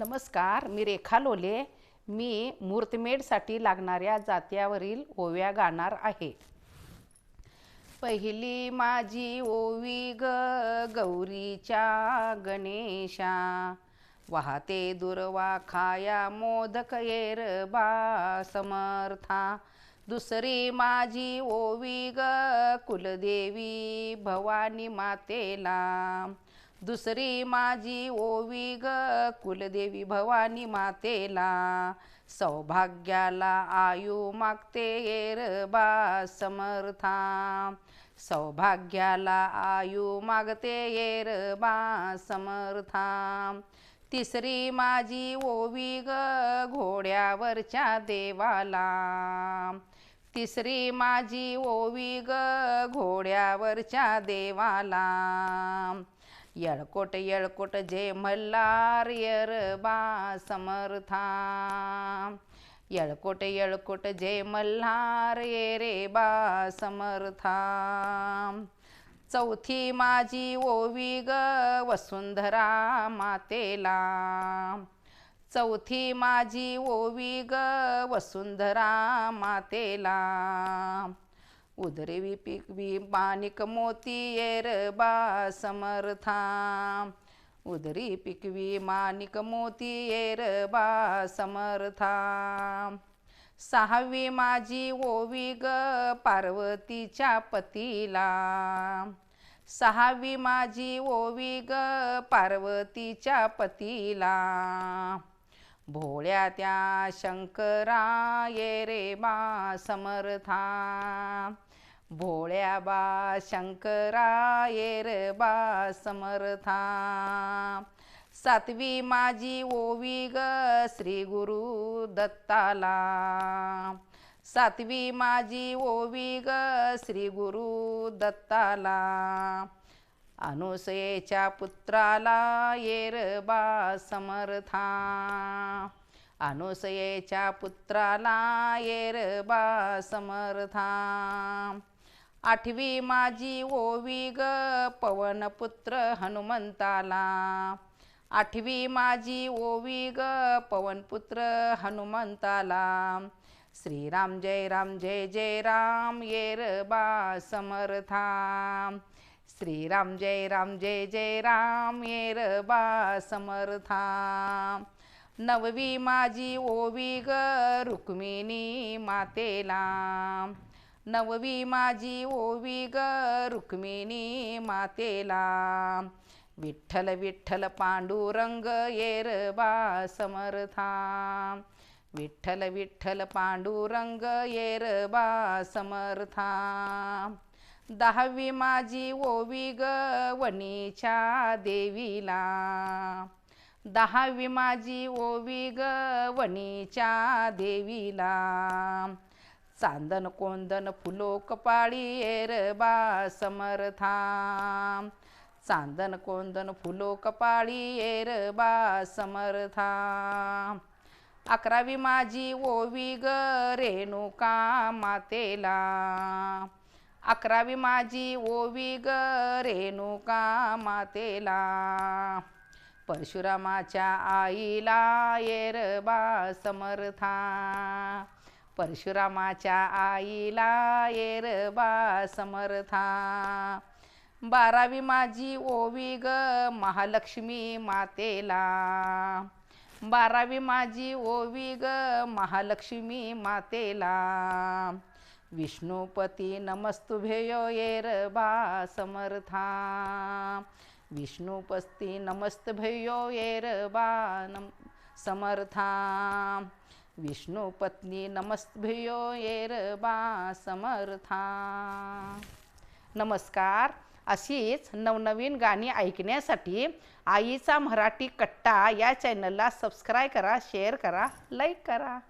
नमस्कार, मी रेखा लोले. मी मुहूर्तमेढसाठी लागणाऱ्या जात्यावरील ओव्या गाणार आहे. पहिली माझी ओवी ग गौरीच्या गणेशा, वाहते दुर्वा खाया मोदक येरबा समर्था. दुसरी माझी ओवी ग कुलदेवी भवानी मातेला, दुसरी माझी ओवी ग कुलदेवी भवानी मातेला. सौभाग्याला आयु मागते येरबा समर्था, सौभाग्याला आयु मागते येरबा समर्था. तिसरी माझी ओवी ग घोड्यावरच्या देवाला, तिसरी माझी ओवी ग घोड्यावरच्या देवाला. येळकोट येळकोट जय मल्हार येरबा समर्था, येळकोट येळकोट जय मल्हार येरेबा समर्था. चौथी माझी ओवी ग वसुंधरा मातेला, चौथी माझी ओवी ग वसुंधरा मातेला. उदरी पिकवी माणिक मोती येरबा समर्था, उदरी पिकवी माणिक मोती येरबा समर्था. सहावी माझी ओवी ग पार्वतीच्या पतीला, सहावी माझी ओवी ग पार्वतीच्या पतीला. भोळ्या त्या शंकरा येरेबा समर्था, भोळ्या बा शंकरा येरबा समर्था. सातवी माझी ओवी ग श्री गुरु दत्ताला, सातवी माझी ओवी ग श्री गुरु दत्ताला. अनुसयेच्या पुत्राला येरबा समर्था, अनुसयेच्या पुत्राला येरबा समर्था. आठवी माझी ओवी ग पवनपुत्र हनुमंताला, आठवी माझी ओवी ग पवनपुत्र हनुमंताला. श्रीराम जय राम जय जय राम येरबा समर्था, श्रीराम जय राम जय जय राम येरबा समर्था. नववी माझी ओवी ग रुक्मिणी मातेला, नववी माझी ओवी ग रुक्मिणी मातेला. विठ्ठल विठ्ठल पांडुरंग येरबा समर्था, विठ्ठल विठ्ठल पांडुरंग येरबा समर्था. दहावी माझी ओवी ग वणीच्या देवीला, दहावी माझी ओवी ग वणीच्या देवीला. चांदन कोंदन फुलो कपाळी येरबा समर्था, चांदन कोंदन फुलो कपाळी येरबा समर्था. अकरावी माझी ओवी ग रेणुका मातेला, अकरावी माझी ओवी ग रेणुका मातेला. परशुरामाच्या आईला येरबा समर्था, परशुरामाच्या आईला येरबा समर्था. बारावी माझी ओवी ग महालक्ष्मी मातेला, बारावी माझी ओवी ग महालक्ष्मी मातेला. विष्णुपती नमस्तुभ्यो येरबा समर्था, विष्णुपती नमस्तुभ्यो येरबा समर्था. विष्णुपत्नी नमस्तुभ्यो येरबा समर्था. नमस्कार. अशीच नवनवीन गाणी ऐकण्यासाठी आईचा मराठी कट्टा या चॅनलला सबस्क्राईब करा, शेअर करा, लाईक करा.